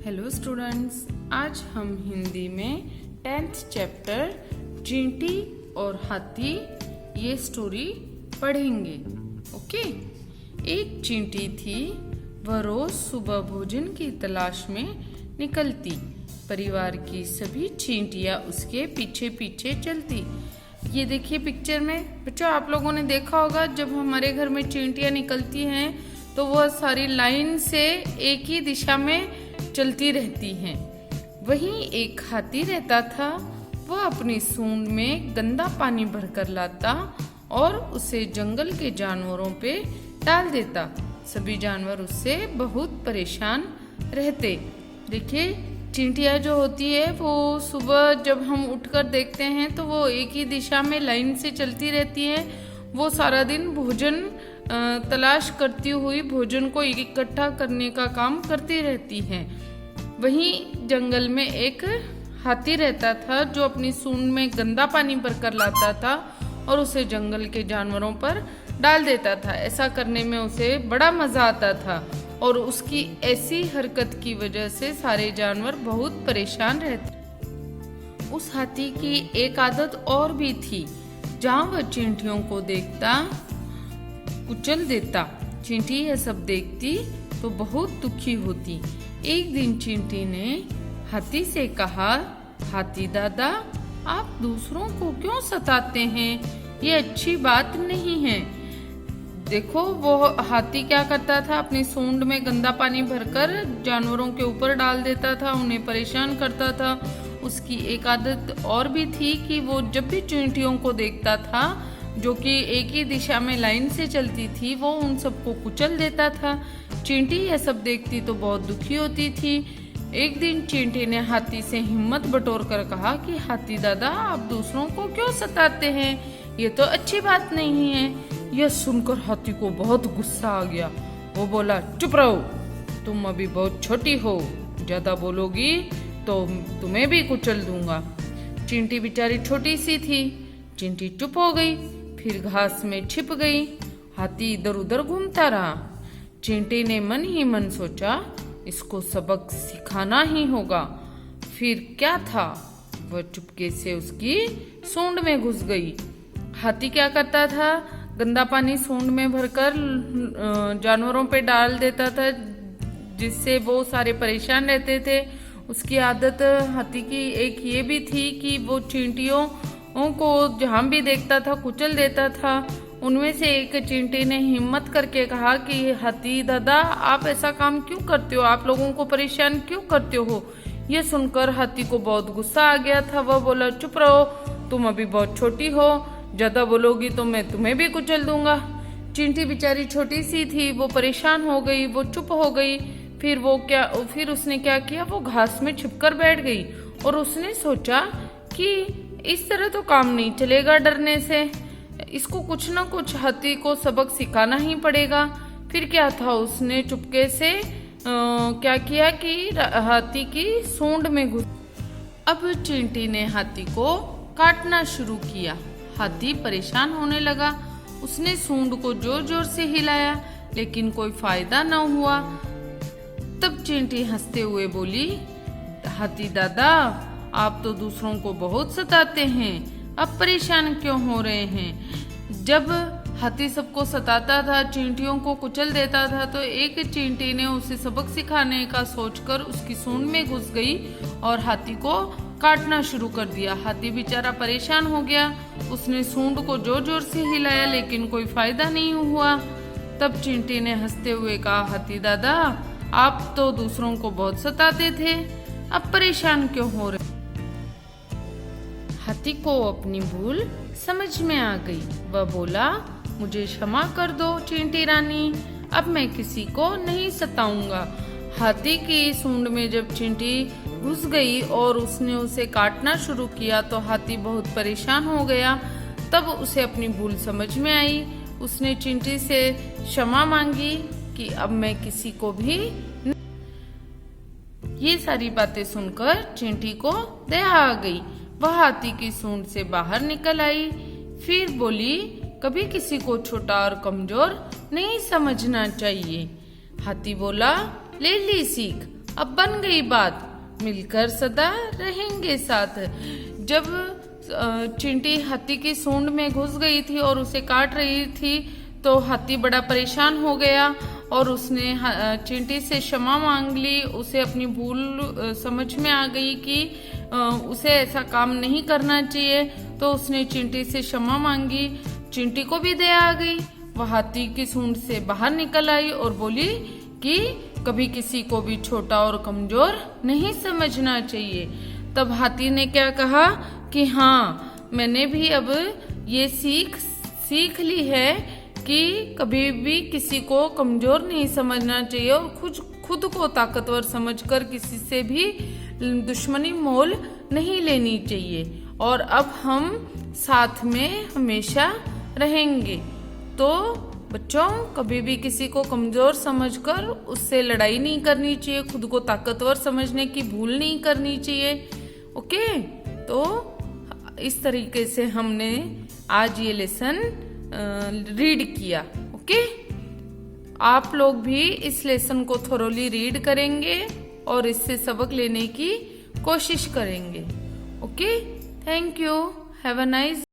Hello students, आज हम हिंदी में 10th चैप्टर चींटी और हाथी ये स्टोरी पढ़ेंगे। ओके। एक चींटी थी, वह रोज सुबह भोजन की तलाश में निकलती। परिवार की सभी चींटियां उसके पीछे पीछे चलती। ये देखिए पिक्चर में बच्चों, आप लोगों ने देखा होगा जब हमारे घर में चींटियां निकलती हैं तो वह सारी लाइन से एक ही दिशा में चलती रहती हैं। वहीं एक हाथी रहता था। वह अपनी सूंड में गंदा पानी भरकर लाता और उसे जंगल के जानवरों पे डाल देता। सभी जानवर उससे बहुत परेशान रहते। देखिए चींटियां जो होती है वो सुबह जब हम उठकर देखते हैं तो वो एक ही दिशा में लाइन से चलती रहती हैं। वो सारा दिन भोजन तलाश करती हुई भोजन को इकट्ठा करने का काम करती रहती हैं। वहीं जंगल में एक हाथी रहता था जो अपनी सूंड में गंदा पानी भरकर लाता था और उसे जंगल के जानवरों पर डाल देता था। ऐसा करने में उसे बड़ा मजा आता था और उसकी ऐसी हरकत की वजह से सारे जानवर बहुत परेशान रहते। उस हाथी की एक आदत और भी थी। जहाँ वह चींटियों को देखता कुचल देता। चींटी यह सब देखती तो बहुत दुखी होती। एक दिन चींटी ने हाथी से कहा, हाथी दादा, आप दूसरों को क्यों सताते हैं? ये अच्छी बात नहीं है। देखो वो हाथी क्या करता था, अपनी सूंड में गंदा पानी भरकर जानवरों के ऊपर डाल देता था, उन्हें परेशान करता था। उसकी एक आदत और भी थी कि वो जब भी चींटियों को देखता था जो कि एक ही दिशा में लाइन से चलती थी, वो उन सबको कुचल देता था। चींटी यह सब देखती तो बहुत दुखी होती थी। एक दिन चींटी ने हाथी से हिम्मत बटोर कर कहा कि हाथी दादा, आप दूसरों को क्यों सताते हैं? ये तो अच्छी बात नहीं है। यह सुनकर हाथी को बहुत गुस्सा आ गया। वो बोला, चुप रहो, तुम अभी बहुत छोटी हो, ज्यादा बोलोगी तो तुम्हें भी कुचल दूंगा। चींटी बेचारी छोटी सी थी। चींटी चुप हो गई, फिर घास में छिप गई। हाथी इधर उधर घूमता रहा। चींटी ने मन ही मन सोचा, इसको सबक सिखाना ही होगा। फिर क्या था, वह चुपके से उसकी सूंड में घुस गई। हाथी क्या करता था, गंदा पानी सूंड में भरकर जानवरों पे डाल देता था, जिससे वो सारे परेशान रहते थे। उसकी आदत हाथी की एक ये भी थी कि वो चींटियों को जहाँ भी देखता था कुचल देता था। उनमें से एक चींटी ने हिम्मत करके कहा कि हाथी दादा, आप ऐसा काम क्यों करते हो? आप लोगों को परेशान क्यों करते हो? यह सुनकर हाथी को बहुत गुस्सा आ गया था। वह बोला, चुप रहो, तुम अभी बहुत छोटी हो, ज्यादा बोलोगी तो मैं तुम्हें भी कुचल दूंगा। चींटी बेचारी छोटी सी थी, वो परेशान हो गई, वो चुप हो गई। फिर उसने क्या किया, वो घास में छिपकर बैठ गई और उसने सोचा कि इस तरह तो काम नहीं चलेगा, डरने से इसको कुछ ना कुछ हाथी को सबक सिखाना ही पड़ेगा। फिर क्या था, उसने चुपके से क्या किया कि हाथी की सूंड में घुस। अब चींटी ने हाथी को काटना शुरू किया। हाथी परेशान होने लगा। उसने सूंड को जोर जोर से हिलाया लेकिन कोई फायदा न हुआ। तब चींटी हंसते हुए बोली, हाथी दादा, आप तो दूसरों को बहुत सताते हैं, अब परेशान क्यों हो रहे हैं? जब हाथी सबको सताता था, चींटियों को कुचल देता था, तो एक चींटी ने उसे सबक सिखाने का सोचकर उसकी सूंड में घुस गई और हाथी को काटना शुरू कर दिया। हाथी बेचारा परेशान हो गया। उसने सूंड को जोर जोर से हिलाया लेकिन कोई फायदा नहीं हुआ। तब चींटी ने हंसते हुए कहा, हाथी दादा, आप तो दूसरों को बहुत सताते थे, अब परेशान क्यों हो रहे? हाथी को अपनी भूल समझ में आ गई। वह बोला, मुझे क्षमा कर दो चींटी रानी, अब मैं किसी को नहीं सताऊंगा। हाथी की सूंड में जब चींटी घुस गई और उसने उसे काटना शुरू किया तो हाथी बहुत परेशान हो गया। तब उसे अपनी भूल समझ में आई। उसने चींटी से क्षमा मांगी कि अब मैं किसी को भी। ये सारी बातें सुनकर चींटी को दया आ गई। वह हाथी की सूंड से बाहर निकल आई। फिर बोली, कभी किसी को छोटा और कमजोर नहीं समझना चाहिए। हाथी बोला, ले ली सीख, अब बन गई बात, मिलकर सदा रहेंगे साथ। जब चींटी हाथी की सूंड में घुस गई थी और उसे काट रही थी तो हाथी बड़ा परेशान हो गया और उसने चींटी से क्षमा मांग ली। उसे अपनी भूल समझ में आ गई कि उसे ऐसा काम नहीं करना चाहिए, तो उसने चींटी से क्षमा मांगी। चींटी को भी दया आ गई, वह हाथी की सूंड से बाहर निकल आई और बोली कि कभी किसी को भी छोटा और कमजोर नहीं समझना चाहिए। तब हाथी ने क्या कहा कि हाँ, मैंने भी अब ये सीख ली है कि कभी भी किसी को कमजोर नहीं समझना चाहिए और खुद को ताकतवर समझकर किसी से भी दुश्मनी मोल नहीं लेनी चाहिए, और अब हम साथ में हमेशा रहेंगे। तो बच्चों, कभी भी किसी को कमजोर समझकर उससे लड़ाई नहीं करनी चाहिए, खुद को ताकतवर समझने की भूल नहीं करनी चाहिए। ओके, तो इस तरीके से हमने आज ये लेसन रीड किया। ओके, आप लोग भी इस लेसन को थोरोली रीड करेंगे और इससे सबक लेने की कोशिश करेंगे। Okay, thank you, have a nice